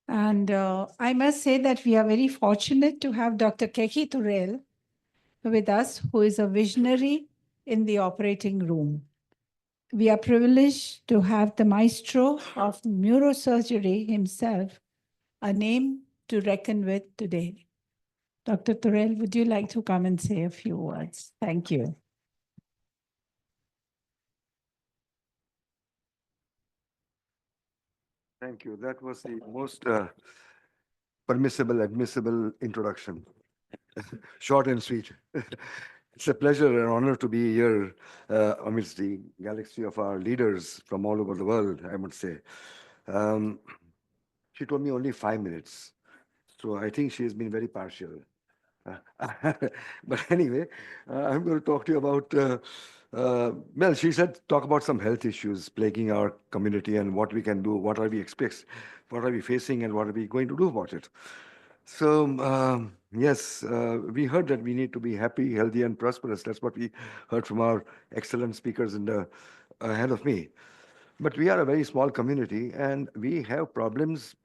And I must say that we are very fortunate to have Dr. Keki Turel with us, who is a visionary in the operating room. We are privileged to have the maestro of neurosurgery himself, a name to reckon with today. Dr. Turel, would you like to come and say a few words? Thank you. Thank you. That was the most permissible, admissible introduction. Short and sweet. It's a pleasure and honor to be here amidst the galaxy of our leaders from all over the world, I must say. Um, she told me only 5 minutes, so I think she has been very partial. But anyway, I'm going to talk to you about, well, she said, talk about some health issues plaguing our community and what we can do, what are we expect, what are we facing, and what are we going to do about it. So, yes, we heard that we need to be happy, healthy, and prosperous. That's what we heard from our excellent speakers in the ahead of me. But we are a very small community and we have problems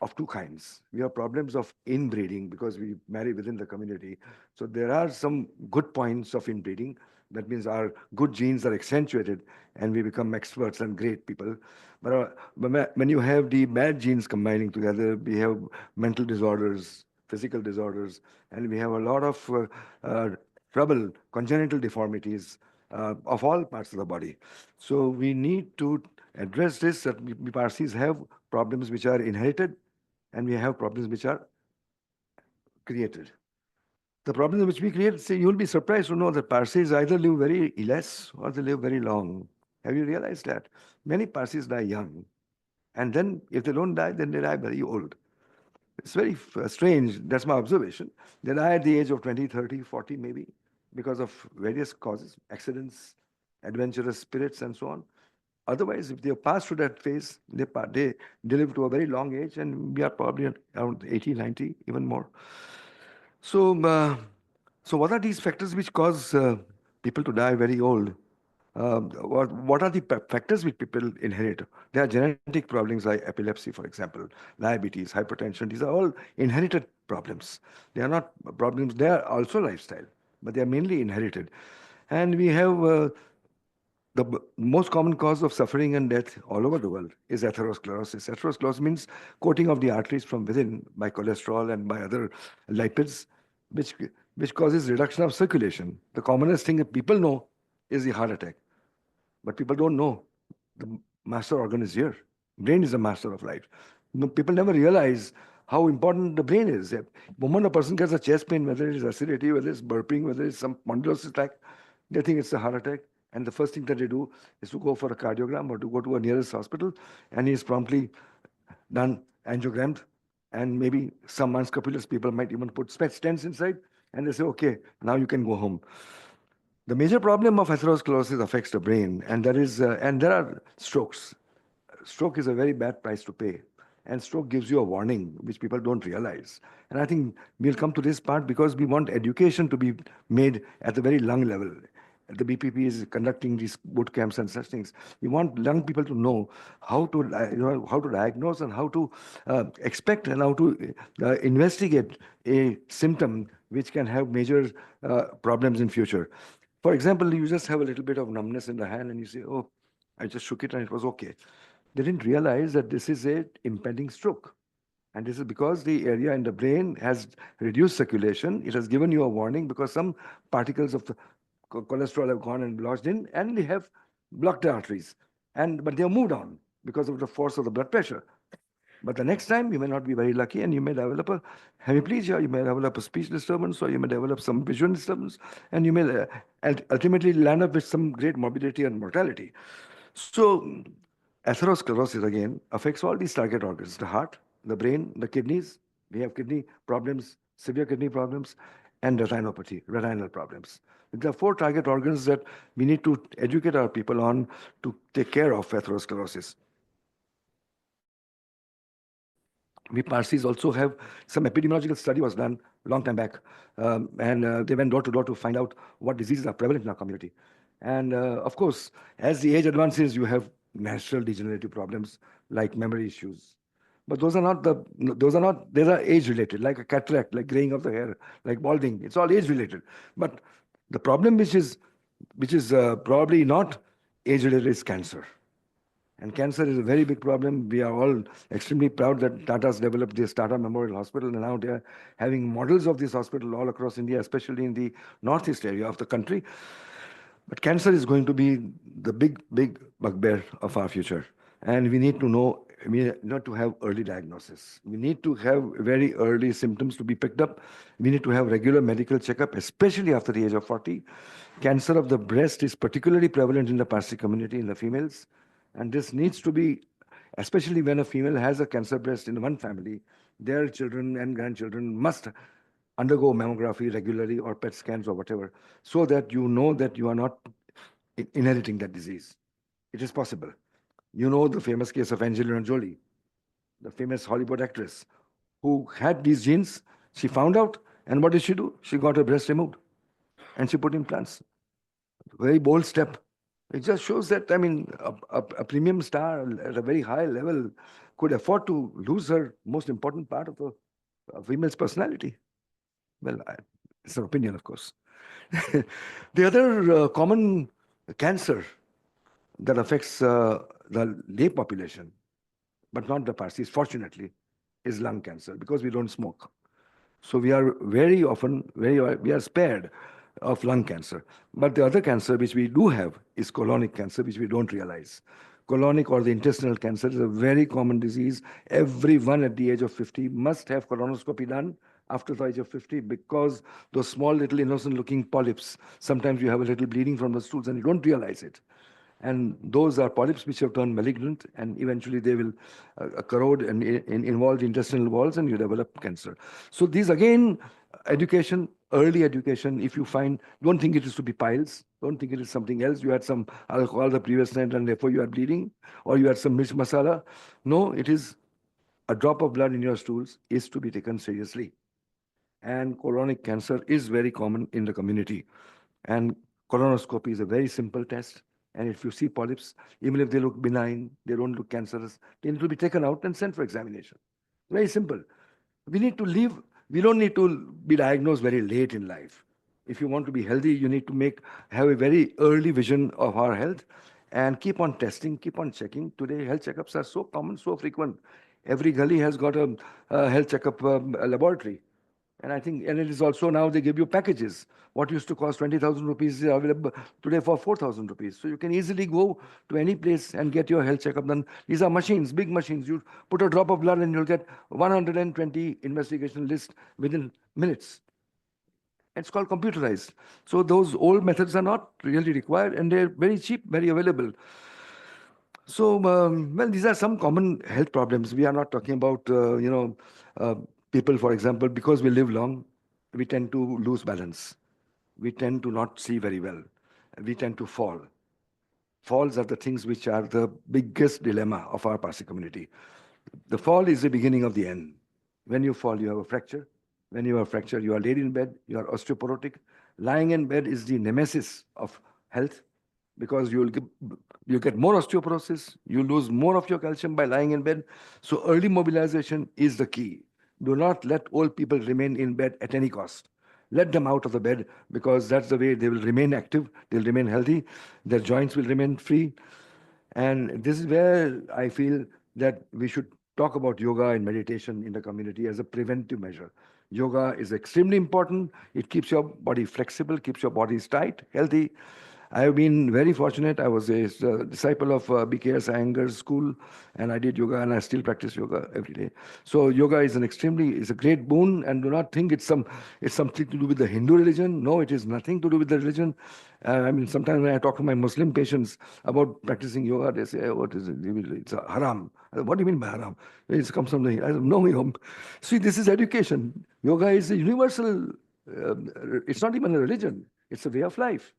of two kinds. We have problems of inbreeding because we marry within the community. So there are some good points of inbreeding. That means our good genes are accentuated and we become experts and great people. But when you have the bad genes combining together, we have mental disorders, physical disorders, and we have a lot of trouble, congenital deformities of all parts of the body. So we need to address this that we Parsis have problems which are inherited and we have problems which are created. The problems which we create, say, you'll be surprised to know that Parsis either live very less or they live very long. Have you realized that? Many Parsis die young. And then if they don't die, then they die very old. It's very strange. That's my observation. They die at the age of 20, 30, 40 maybe because of various causes, accidents, adventurous spirits, and so on. Otherwise, if they pass through that phase, they live to a very long age, and we are probably at around 80, 90, even more. So, so what are these factors which cause people to die very old? What are the factors which people inherit? There are genetic problems like epilepsy, for example, diabetes, hypertension. These are all inherited problems. They are not problems, they are also lifestyle, but they are mainly inherited. And we have the most common cause of suffering and death all over the world is atherosclerosis. Atherosclerosis means coating of the arteries from within by cholesterol and by other lipids, which, which causes reduction of circulation. The commonest thing that people know is the heart attack. But people don't know the master organ is here. Brain is the master of life. People never realize how important the brain is. The moment a person gets a chest pain, whether it is acidity, whether it's burping, whether it's some spondylosis attack, they think it's a heart attack. And the first thing that they do is to go for a cardiogram or to go to a nearest hospital, and he is promptly done angiogrammed. And maybe some unscrupulous people might even put stents inside, and they say, okay, now you can go home. The major problem of atherosclerosis affects the brain, and there are strokes. Stroke is a very bad price to pay, and stroke gives you a warning, which people don't realize. And I think we'll come to this part because we want education to be made at the very lung level. The BPP is conducting these boot camps and such things. We want young people to know how to, how to diagnose and how to expect and how to investigate a symptom which can have major problems in future. For example, you just have a little bit of numbness in the hand and you say, oh, I just shook it and it was okay. They didn't realize that this is a impending stroke. And this is because the area in the brain has reduced circulation. It has given you a warning because some particles of the cholesterol have gone and lodged in and they have blocked the arteries. But they have moved on because of the force of the blood pressure. But the next time, you may not be very lucky and you may develop a hemiplegia, you may develop a speech disturbance, or you may develop some vision disturbance, and you may ultimately land up with some great morbidity and mortality. So, atherosclerosis again affects all these target organs the heart, the brain, the kidneys. We have kidney problems, severe kidney problems, and retinopathy, retinal problems. There are four target organs that we need to educate our people on to take care of atherosclerosis. We Parsis also have some epidemiological study was done long time back, and they went door to door to find out what diseases are prevalent in our community. And of course, as the age advances, you have natural degenerative problems like memory issues. But those are age related, like a cataract, like graying of the hair, like balding. It's all age related. But the problem which is probably not age related is cancer. And cancer is a very big problem. We are all extremely proud that Tata's developed this Tata Memorial Hospital, and now they are having models of this hospital all across India, especially in the northeast area of the country. But cancer is going to be the big, big bugbear of our future. And we need to have early diagnosis. We need to have very early symptoms to be picked up. We need to have regular medical checkup, especially after the age of 40. Cancer of the breast is particularly prevalent in the Parsi community, in the females. And this needs to be, especially when a female has a cancer breast in one family, their children and grandchildren must undergo mammography regularly or PET scans or whatever, so that you know that you are not inheriting that disease. It is possible. You know the famous case of Angelina Jolie, the famous Hollywood actress who had these genes. She found out, and what did she do? She got her breast removed and she put implants. Very bold step. It just shows that, I mean, a premium star at a very high level could afford to lose her most important part of a female's personality. Well, it's an opinion, of course. The other common cancer that affects the lay population, but not the Parsis, fortunately, is lung cancer because we don't smoke. So we are very often, we are spared of lung cancer. But the other cancer which we do have is colonic cancer, which we don't realize. Colonic or the intestinal cancer is a very common disease. Everyone at the age of 50 must have colonoscopy done after the age of 50 because those small little innocent looking polyps, sometimes you have a little bleeding from the stools and you don't realize it. And those are polyps which have turned malignant, and eventually they will corrode and involve the intestinal walls, and you develop cancer. So these again, education, early education. If you find, don't think it is to be piles. Don't think it is something else. You had some alcohol the previous night, and therefore you are bleeding, or you had some mirch masala. No, it is a drop of blood in your stools is to be taken seriously. And colonic cancer is very common in the community. And colonoscopy is a very simple test. And if you see polyps, even if they look benign, they don't look cancerous, they need to be taken out and sent for examination. Very simple. We need to live, we don't need to be diagnosed very late in life. If you want to be healthy, you need to have a very early vision of our health and keep on testing, keep on checking. Today, health checkups are so common, so frequent. Every gully has got a health checkup laboratory. And I think, and it is also now they give you packages. What used to cost 20,000 rupees is available today for 4,000 rupees. So you can easily go to any place and get your health checkup done. These are machines, big machines. You put a drop of blood and you'll get 120 investigation list within minutes. It's called computerized. So those old methods are not really required and they're very cheap, very available. So, well, these are some common health problems. We are not talking about, uh, people, for example, because we live long, we tend to lose balance. We tend to not see very well. We tend to fall. Falls are the things which are the biggest dilemma of our Parsi community. The fall is the beginning of the end. When you fall, you have a fracture. When you have a fracture, you are laid in bed, you are osteoporotic. Lying in bed is the nemesis of health because you get more osteoporosis, you lose more of your calcium by lying in bed. So early mobilization is the key. Do not let old people remain in bed at any cost. Let them out of the bed because that's the way they will remain active, they'll remain healthy, their joints will remain free. And this is where I feel that we should talk about yoga and meditation in the community as a preventive measure. Yoga is extremely important. It keeps your body flexible, keeps your bodies tight, healthy. I have been very fortunate. I was a disciple of BKS Iyengar's school, and I did yoga, and I still practice yoga every day. So yoga is is a great boon, and do not think it's something to do with the Hindu religion. No, it is nothing to do with the religion. I mean, sometimes when I talk to my Muslim patients about practicing yoga, they say, "Oh, what is it? It's a haram." I say, what do you mean by haram? It comes from the. I say, no, see, this is education. Yoga is a universal. It's not even a religion. It's a way of life.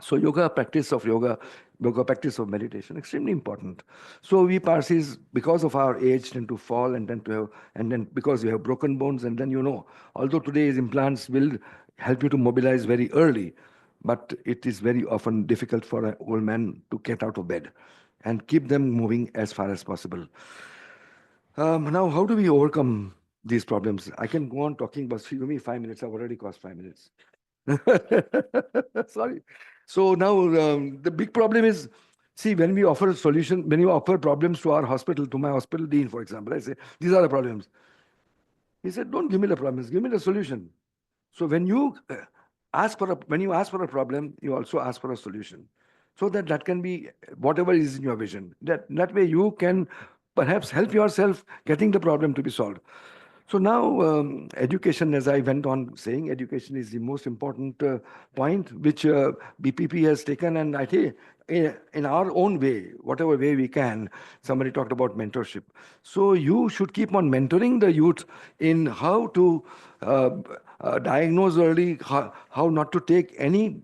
So yoga practice of meditation, extremely important. So we Parsis, because of our age, tend to fall and then because we have broken bones, and then although today's implants will help you to mobilize very early, but it is very often difficult for an old man to get out of bed and keep them moving as far as possible. Now, how do we overcome these problems? I can go on talking, but give me 5 minutes. I've already cost 5 minutes. Sorry. So now the big problem is, see, when we offer a solution, when you offer problems to our hospital, to my hospital dean, for example, I say, these are the problems. He said, don't give me the problems, give me the solution. So when you when you ask for a problem, you also ask for a solution, so that that can be whatever is in your vision. That way you can perhaps help yourself getting the problem to be solved. So now, education, as I went on saying, education is the most important point which BPP has taken, and I think in our own way, whatever way we can. Somebody talked about mentorship. So you should keep on mentoring the youth in how to uh, diagnose early, how not to take any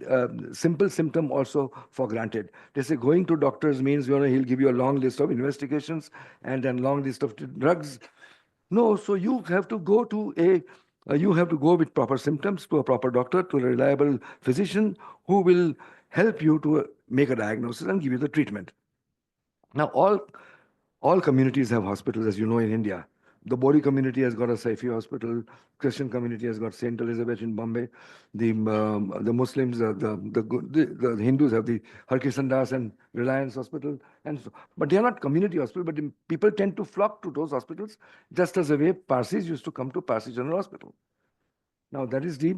simple symptom also for granted. They say going to doctors means, he'll give you a long list of investigations and then long list of drugs. No, so you have to go to you have to go with proper symptoms to a proper doctor, to a reliable physician who will help you to make a diagnosis and give you the treatment. Now, all communities have hospitals, as you know, in India. The Bori community has got a Saifi hospital. Christian community has got Saint Elizabeth in Bombay. The Muslims, the Hindus have the Harkishan Das and Reliance Hospital, and but they are not community hospital. But the people tend to flock to those hospitals, just as the way Parsis used to come to Parsi General Hospital. Now that is the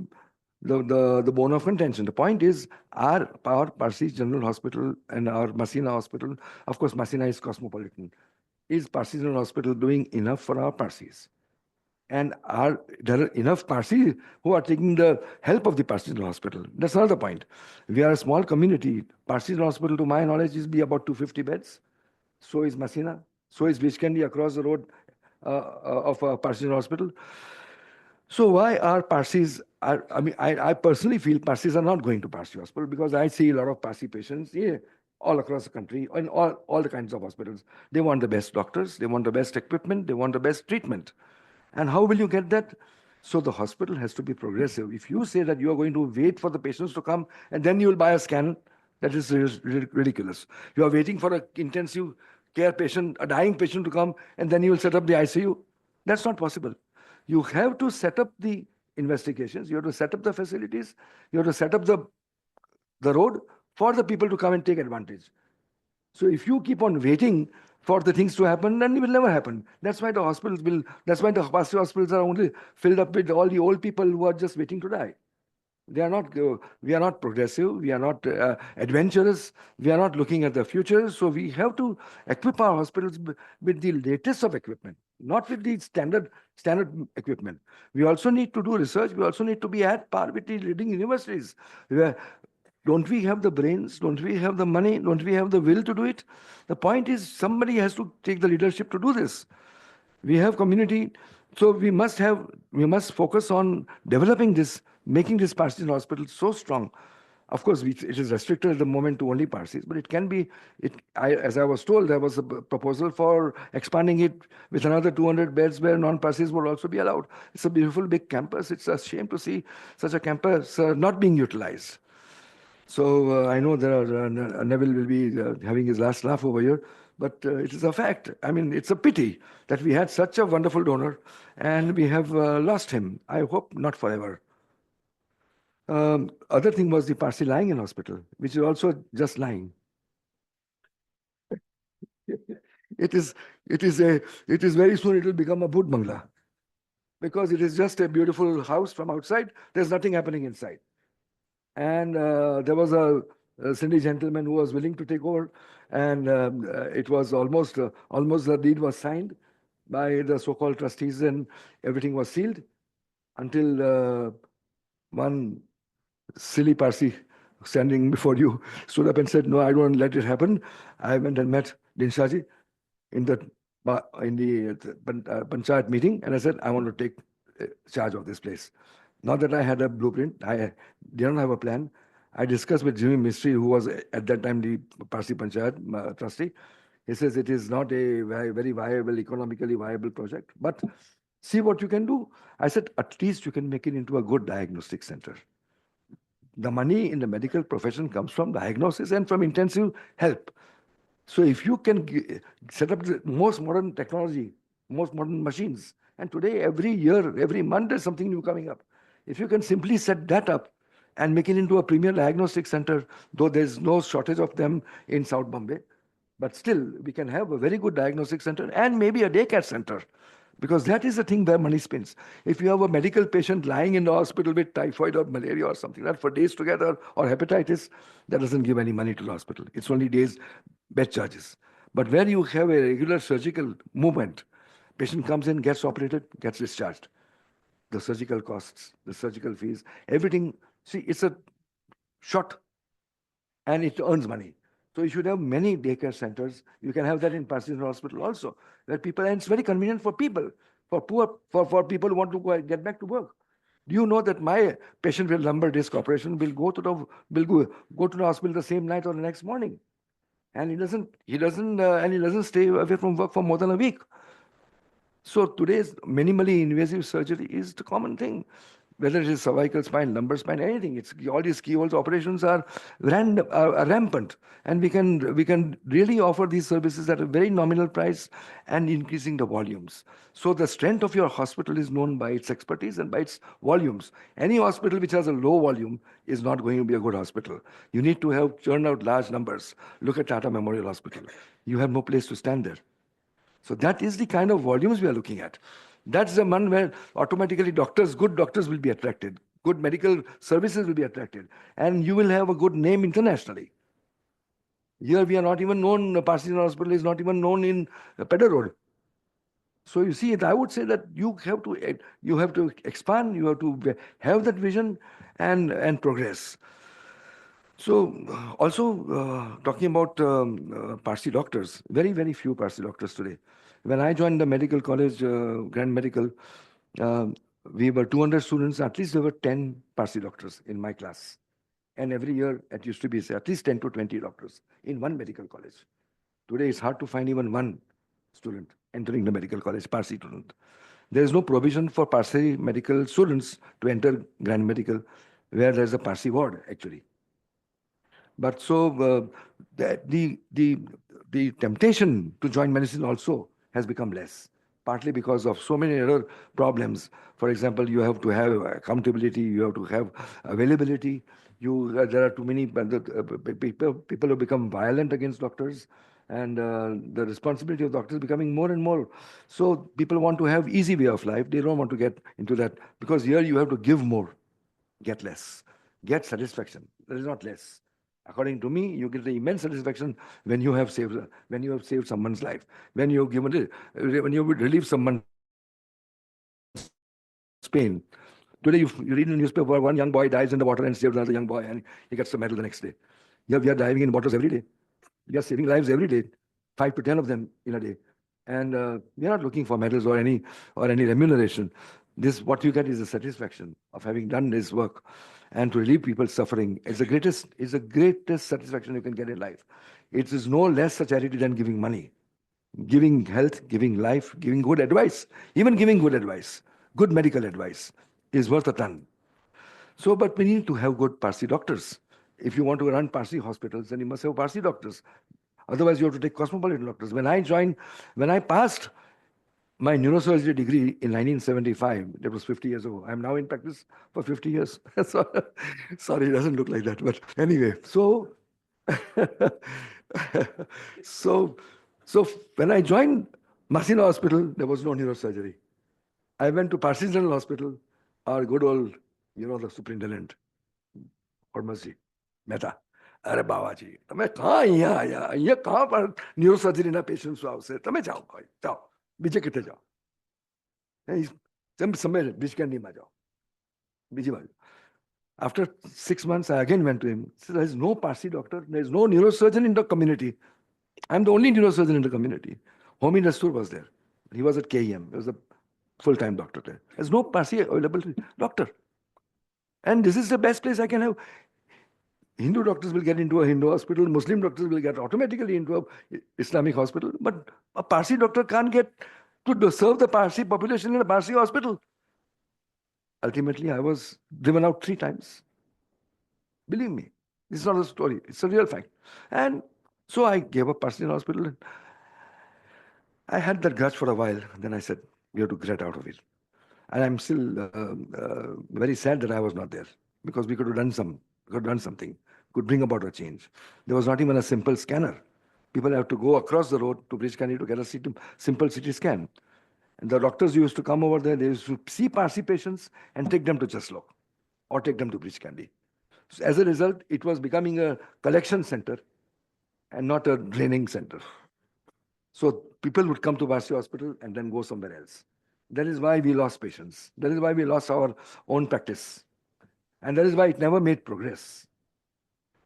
bone of contention. The point is our Parsi General Hospital and our Masina Hospital, of course, Masina is cosmopolitan. Is Parsi General Hospital doing enough for our Parsis? And are there enough Parsis who are taking the help of the Parsi General Hospital? That's another point. We are a small community. Parsi General Hospital, to my knowledge, is be about 250 beds. So is Masina. So is Bishkendi across the road of a Parsi General Hospital. So why are Parsis? I personally feel Parsis are not going to Parsi hospital because I see a lot of Parsi patients all across the country in all the kinds of hospitals. They want the best doctors, they want the best equipment, they want the best treatment. And how will you get that? So the hospital has to be progressive. If you say that you are going to wait for the patients to come and then you will buy a scan, that is ridiculous. You are waiting for an intensive care patient, a dying patient to come, and then you will set up the ICU. That's not possible. You have to set up the investigations, you have to set up the facilities, you have to set up the road for the people to come and take advantage. So if you keep on waiting for the things to happen, then it will never happen. That's why the Parsi hospitals are only filled up with all the old people who are just waiting to die. We are not progressive, we are not adventurous, we are not looking at the future. So we have to equip our hospitals with the latest of equipment, not with the standard equipment. We also need to do research, we also need to be at par with the leading universities. Where don't we have the brains? Don't we have the money? Don't we have the will to do it? The point is, somebody has to take the leadership to do this. We have community, so we must focus on developing this, making this Parsi hospital so strong. Of course, it is restricted at the moment to only Parsis, but it can be. As I was told, there was a proposal for expanding it with another 200 beds where non-Parsis would also be allowed. It's a beautiful big campus. It's a shame to see such a campus not being utilized. So I know there are Neville will be having his last laugh over here, but it is a fact. I mean, it's a pity that we had such a wonderful donor and we have lost him. I hope not forever. Other thing was the Parsi lying in hospital, which is also just lying. It is, it is very soon it will become a Bhut Bangla because it is just a beautiful house from outside. There's nothing happening inside. And there was a Sindhi gentleman who was willing to take over, and it was almost the deed was signed by the so-called trustees, and everything was sealed until one silly Parsi standing before you stood up and said, "No, I don't let it happen." I went and met Dinshaji in the panchayat meeting, and I said, "I want to take charge of this place." Not that I had a blueprint, I didn't have a plan. I discussed with Jimmy Mistry, who was at that time the Parsi Panchayat trustee. He says it is not a very viable, economically viable project, but see what you can do. I said, at least you can make it into a good diagnostic center. The money in the medical profession comes from diagnosis and from intensive help. So if you can set up the most modern technology, most modern machines. And today, every year, every month, there's something new coming up. If you can simply set that up and make it into a premier diagnostic center, though there's no shortage of them in South Bombay, but still, we can have a very good diagnostic center and maybe a daycare center, because that is the thing where money spins. If you have a medical patient lying in the hospital with typhoid or malaria or something like that for days together, or hepatitis, that doesn't give any money to the hospital. It's only days bed charges. But where you have a regular surgical movement, patient comes in, gets operated, gets discharged. The surgical costs, the surgical fees, everything. See, it's a short and it earns money. So you should have many daycare centers. You can have that in Parsi Hospital also, where people, and it's very convenient for people, for people who want to get back to work. Do you know that my patient with lumbar disc operation will go to the hospital the same night or the next morning, and he doesn't stay away from work for more than a week. So today's minimally invasive surgery is the common thing, whether it is cervical spine, lumbar spine, anything. It's all these keyholes operations are rampant, and we can really offer these services at a very nominal price and increasing the volumes. So the strength of your hospital is known by its expertise and by its volumes. Any hospital which has a low volume is not going to be a good hospital. You need to have churn out large numbers. Look at Tata Memorial Hospital. You have no place to stand there. So that is the kind of volumes we are looking at. That's the one where automatically good doctors will be attracted, good medical services will be attracted, and you will have a good name internationally. Here we are not even known, Parsi Hospital is not even known in Pedder Road. So you see, I would say that you have to expand, you have to have that vision and progress. So, also talking about Parsi doctors, very, very few Parsi doctors today. When I joined the medical college, Grand Medical, uh, we were 200 students, at least there were 10 Parsi doctors in my class. And every year, it used to be say, at least 10 to 20 doctors in one medical college. Today, it's hard to find even one student entering the medical college, Parsi student. There is no provision for Parsi medical students to enter Grand Medical, where there's a Parsi ward, actually. But so the temptation to join medicine also has become less, partly because of so many other problems. For example, you have to have accountability, you have to have availability. There are too many people who become violent against doctors, and the responsibility of doctors becoming more and more. So people want to have easy way of life. They don't want to get into that, because here you have to give more, get less, get satisfaction. There is not less. According to me, you get the immense satisfaction when you have saved someone's life, when you have when you have relieved someone's pain. Today, you read in the newspaper one young boy dies in the water and saved another young boy, and he gets the medal the next day. Here we are diving in waters every day. We are saving lives every day, 5 to 10 of them in a day. And we are not looking for medals or any remuneration. This what you get is the satisfaction of having done this work, and to relieve people's suffering is the greatest satisfaction you can get in life. It is no less a charity than giving money, giving health, giving life, giving good advice. Even giving good advice, good medical advice, is worth a ton. So, but we need to have good Parsi doctors. If you want to run Parsi hospitals, then you must have Parsi doctors. Otherwise, you have to take cosmopolitan doctors. When I passed my neurosurgery degree in 1975, that was 50 years ago. I'm now in practice for 50 years. So, sorry, it doesn't look like that. But anyway, so, so when I joined Masina Hospital, there was no neurosurgery. I went to Parsi General Hospital, our good old, the superintendent, Hormasi, Mehta. अरे बाबा जी તમે कहाँ અહીંયા आया અહીંયા कहाँ पर ન્યુરોસર્જરીના patients આવશે તમે જાઓ ભાઈ જાઓ બીજે किथे જાઓ તમે સમય બિજકેન્ડીમાં જાઓ બીજી બાજુ. After 6 months, I again went to him. He said, there is no Parsi doctor, there is no neurosurgeon in the community. I'm the only neurosurgeon in the community. Homi Dastur was there. He was at KEM. He was a full-time doctor there. There's no Parsi available doctor. And this is the best place I can have. Hindu doctors will get into a Hindu hospital, Muslim doctors will get automatically into a Islamic hospital, but a Parsi doctor can't get to serve the Parsi population in a Parsi hospital. Ultimately, I was driven out 3 times. Believe me, this is not a story, it's a real fact. And so I gave up Parsi hospital. I had that grudge for a while. Then I said, we have to get out of it. And I'm still very sad that I was not there because we could have done something, could bring about a change. There was not even a simple scanner. People have to go across the road to Bridge Candy to get a simple CT scan. And the doctors used to come over there, they used to see Parsi patients and take them to Jaslok or take them to Bridge Candy. So as a result, it was becoming a collection center and not a draining center. So people would come to Parsi Hospital and then go somewhere else. That is why we lost patients. That is why we lost our own practice. And that is why it never made progress.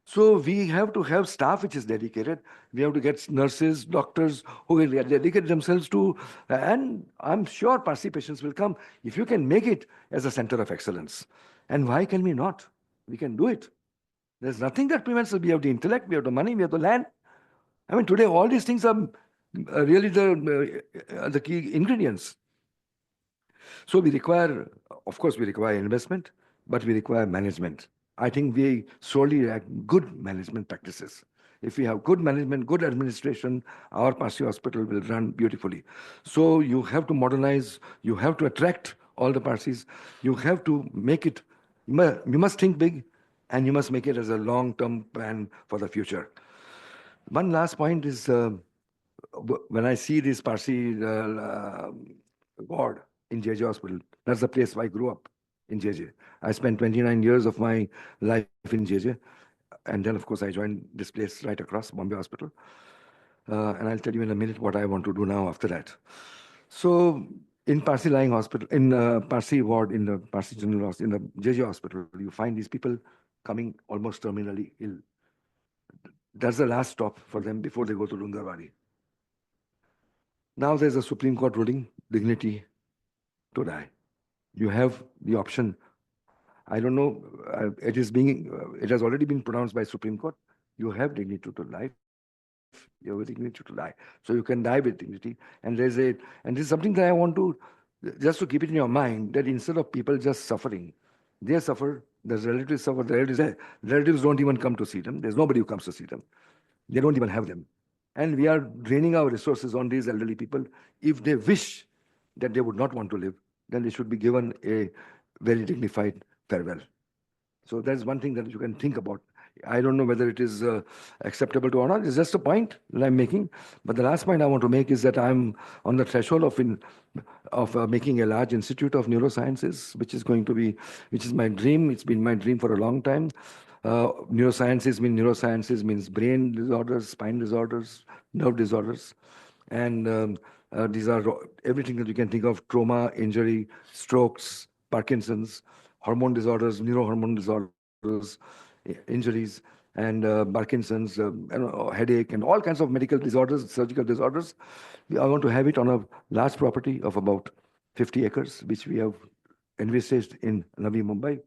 So we have to have staff which is dedicated. We have to get nurses, doctors who will dedicate themselves to, and I'm sure Parsi patients will come if you can make it as a center of excellence. And why can we not? We can do it. There's nothing that prevents us. We have the intellect, we have the money, we have the land. I mean, today all these things are really the key ingredients. So we require, of course, we require investment, but we require management. I think we sorely lack good management practices. If we have good management, good administration, our Parsi hospital will run beautifully. So you have to modernize, you have to attract all the Parsis, you have to make it, you must think big, and you must make it as a long-term plan for the future. One last point is when I see this Parsi ward in JJ Hospital, that's the place where I grew up in JJ. I spent 29 years of my life in JJ. And then, of course, I joined this place right across, Bombay Hospital. And I'll tell you in a minute what I want to do now after that. So, in Parsi Lying Hospital, in Parsi ward, in the Parsi General Hospital, in the JJ Hospital, you find these people coming almost terminally ill. That's the last stop for them before they go to Lungarwadi. Now there's a Supreme Court ruling, dignity to die. You have the option. I don't know. It has already been pronounced by Supreme Court. You have dignity to life. You have dignity to die. So you can die with dignity. And this is something that I want to, just to keep it in your mind, that instead of people just suffering, they suffer. The relatives suffer. The relatives don't even come to see them. There's nobody who comes to see them. They don't even have them. And we are draining our resources on these elderly people. If they wish that they would not want to live, then they should be given a very dignified farewell. So that's one thing that you can think about. I don't know whether it is acceptable to or not. It's just a point that I'm making. But the last point I want to make is that I'm on the threshold of making a large institute of neurosciences, which is my dream. It's been my dream for a long time. Neurosciences means brain disorders, spine disorders, nerve disorders, and these are everything that you can think of: trauma, injury, strokes, Parkinson's, hormone disorders, neurohormone disorders, injuries, and Parkinson's, headache, and all kinds of medical disorders, surgical disorders. I want to have it on a large property of about 50 acres, which we have envisaged in Navi Mumbai.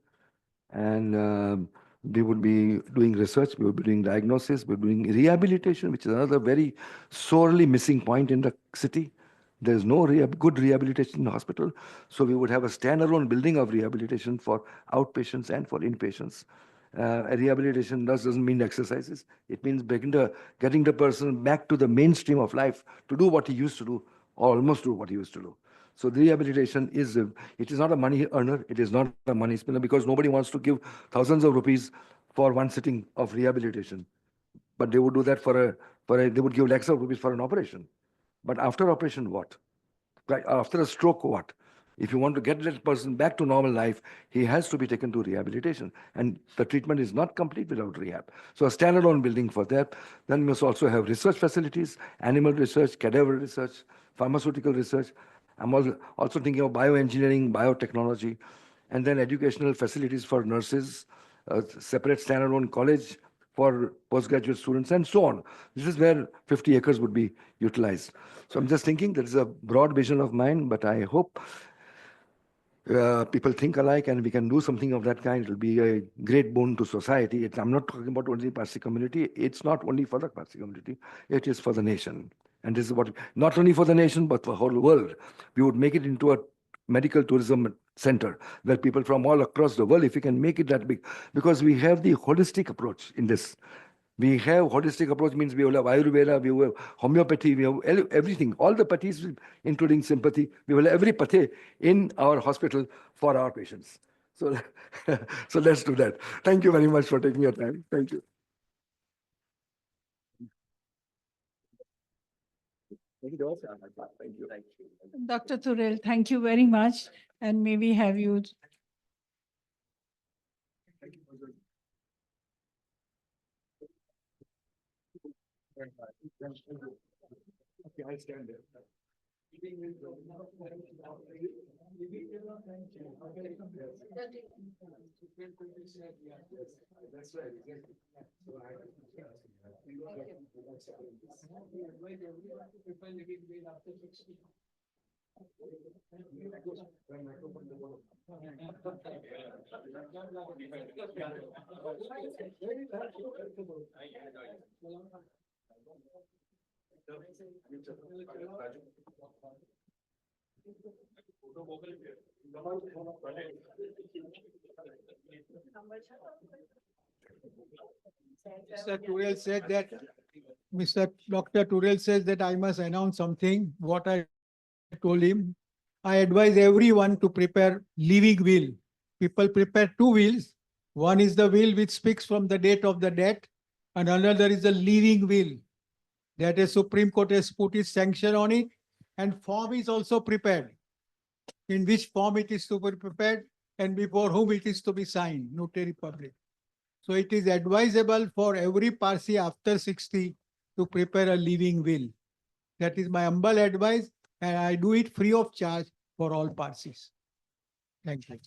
And we would be doing research, we would be doing diagnosis, we would be doing rehabilitation, which is another very sorely missing point in the city. There is no good rehabilitation in the hospital. So we would have a standalone building of rehabilitation for outpatients and for inpatients. Rehabilitation doesn't mean exercises. It means getting the person back to the mainstream of life to do what he used to do, or almost do what he used to do. So the rehabilitation it is not a money earner, it is not a money spinner, because nobody wants to give thousands of rupees for one sitting of rehabilitation. But they would do that they would give lakhs of rupees for an operation. But after operation, what? Right, after a stroke, what? If you want to get that person back to normal life, he has to be taken to rehabilitation. And the treatment is not complete without rehab. So a standalone building for that. Then we must also have research facilities, animal research, cadaver research, pharmaceutical research. I'm also thinking of bioengineering, biotechnology, and then educational facilities for nurses, separate standalone college for postgraduate students, and so on. This is where 50 acres would be utilized. So I'm just thinking that is a broad vision of mine, but I hope people think alike and we can do something of that kind. It will be a great boon to society. I'm not talking about only Parsi community. It's not only for the Parsi community. It is for the nation. And this is what, not only for the nation, but for the whole world. We would make it into a medical tourism center where people from all across the world, if we can make it that big, because we have the holistic approach in this. We have holistic approach means we will have Ayurveda, we will have homeopathy, we have everything, all the pathies, including sympathy. We will have every pathy in our hospital for our patients. So, so let's do that. Thank you very much for taking your time. Thank you. Thank you. Thank you. Dr. Turel, thank you very much. And may we have you. Okay, I'll stand there. That's right. Mr. Turel said that, Mr. Dr. Turel says that I must announce something, what I told him. I advise everyone to prepare living will. People prepare two wills. One is the will which speaks from the date of the death, and another is the living will. That is Supreme Court has put its sanction on it, and form is also prepared. In which form it is to be prepared and before whom it is to be signed, notary public. So it is advisable for every Parsi after 60 to prepare a living will. That is my humble advice, and I do it free of charge for all Parsis. Thank you.